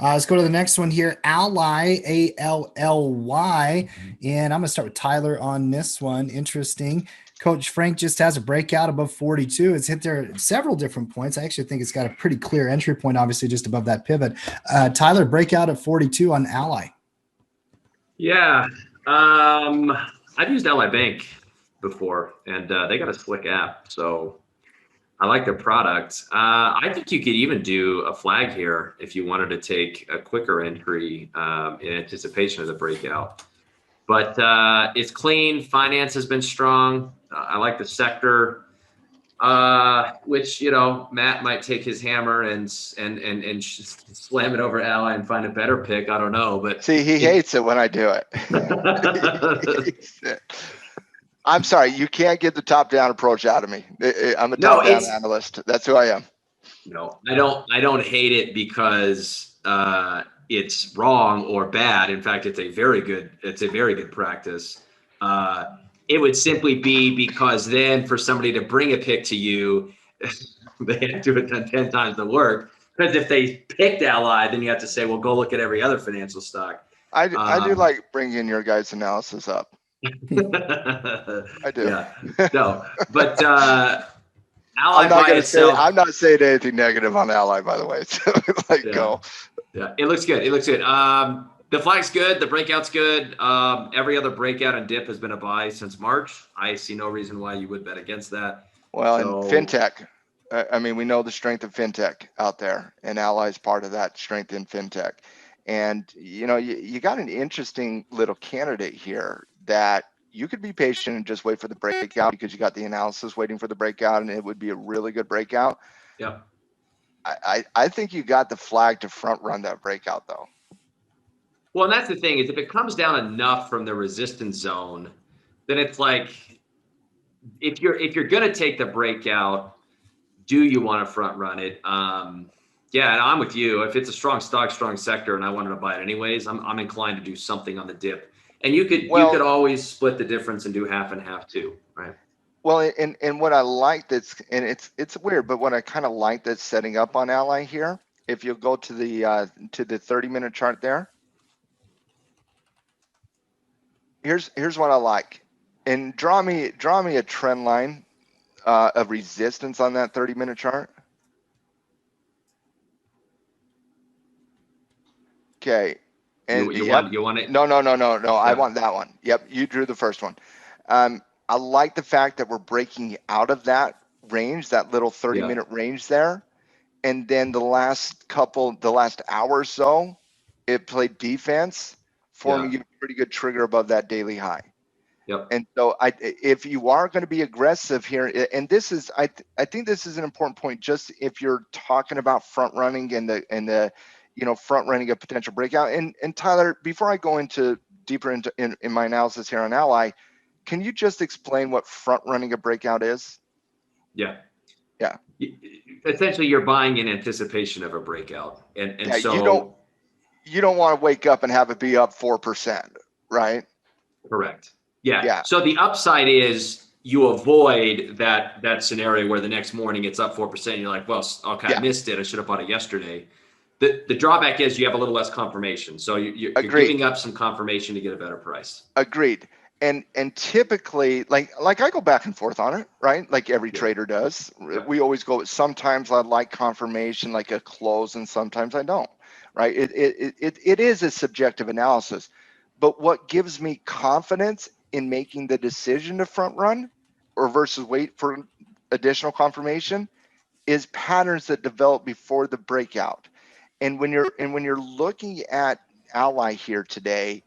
Let's go to the next one here. Ally, ALLY. And I'm going to start with Tyler on this one. Interesting. Coach Frank just has a breakout above 42. It's hit there at several different points. I actually think it's got a pretty clear entry point, obviously, just above that pivot. Tyler, breakout at 42 on Ally. Yeah. I've used Ally Bank before, and they got a slick app. So I like their product. I think you could even do a flag here if you wanted to take a quicker entry in anticipation of the breakout. But it's clean. Finance has been strong. I like the sector, which Matt might take his hammer and slam it over Ally and find a better pick. I don't know, but see, he hates it when I do it. He hates it. I'm sorry, you can't get the top-down approach out of me. I'm a top-down analyst. That's who I am. No, I don't hate it because it's wrong or bad. In fact, it's a very good practice. It would simply be because then for somebody to bring a pick to you, they have to have done 10 times the work. Because if they picked Ally, then you have to say, well, go look at every other financial stock. I do like bringing your guys' analysis up. I do. Yeah. No, but Ally I'm not saying anything negative on Ally, by the way. So go. Yeah, it looks good. The flag's good. The breakout's good. Every other breakout and dip has been a buy since March. I see no reason why you would bet against that. Well, and fintech. I mean, we know the strength of fintech out there, and Ally is part of that strength in fintech. And you got an interesting little candidate here that you could be patient and just wait for the breakout because you got the analysis waiting for the breakout, and it would be a really good breakout. Yeah. I think you got the flag to front run that breakout though. Well, and that's the thing is if it comes down enough from the resistance zone, then it's like if you're gonna take the breakout, do you want to front run it? Yeah, and I'm with you. If it's a strong stock, strong sector, and I wanted to buy it anyways, I'm inclined to do something on the dip. And you could always split the difference and do half and half too, right? Well, and what I like that's, and it's weird, but what I kind of like that's setting up on Ally here, if you'll go to the 30-minute chart there, here's what I like, and draw me a trend line of resistance on that 30-minute chart. Okay. And you want it? No. Yeah. I want that one. Yep. You drew the first one. I like the fact that we're breaking out of that range, that little 30-minute range there. And then the last hour or so, it played defense, forming a pretty good trigger above that daily high. Yep. And so if you are going to be aggressive here, and this is, I think this is an important point, just if you're talking about front running and the front running a potential breakout. And Tyler, before I go deeper into my analysis here on Ally, can you just explain what front running a breakout is? Yeah. Yeah. Essentially, you're buying in anticipation of a breakout, and so you don't want to wake up and have it be up 4%, right? Correct. Yeah. So the upside is you avoid that scenario where the next morning it's up 4%. And you're like, well, okay, I missed it. I should have bought it yesterday. The drawback is you have a little less confirmation. So you're giving up some confirmation to get a better price. Agreed. And typically, like I go back and forth on it, right? Like every trader does. Right. We always go. Sometimes I like confirmation, like a close, and sometimes I don't. Right? It is a subjective analysis, but what gives me confidence in making the decision to front run, or versus wait for additional confirmation, is patterns that develop before the breakout. And when you're looking at Ally here today.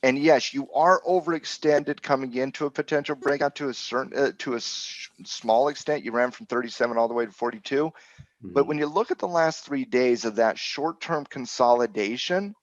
And yes, you are overextended coming into a potential breakout to a small extent. You ran from 37 all the way to 42. Mm-hmm. But when you look at the last 3 days of that short-term consolidation,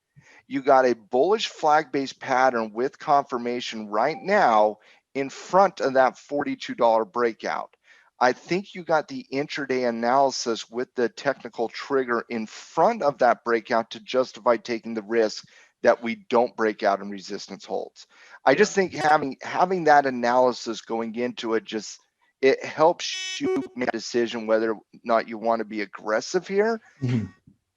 you got a bullish flag-based pattern with confirmation right now in front of that $42 breakout. I think you got the intraday analysis with the technical trigger in front of that breakout to justify taking the risk that we don't break out and resistance holds. I just think having that analysis going into it, it helps you make a decision whether or not you want to be aggressive here. Mm-hmm.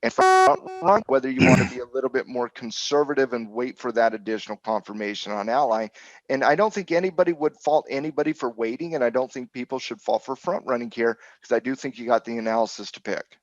and front run, whether you want to be a little bit more conservative and wait for that additional confirmation on Ally. And I don't think anybody would fault anybody for waiting, and I don't think people should fall for front running here, because I do think you got the analysis to pick.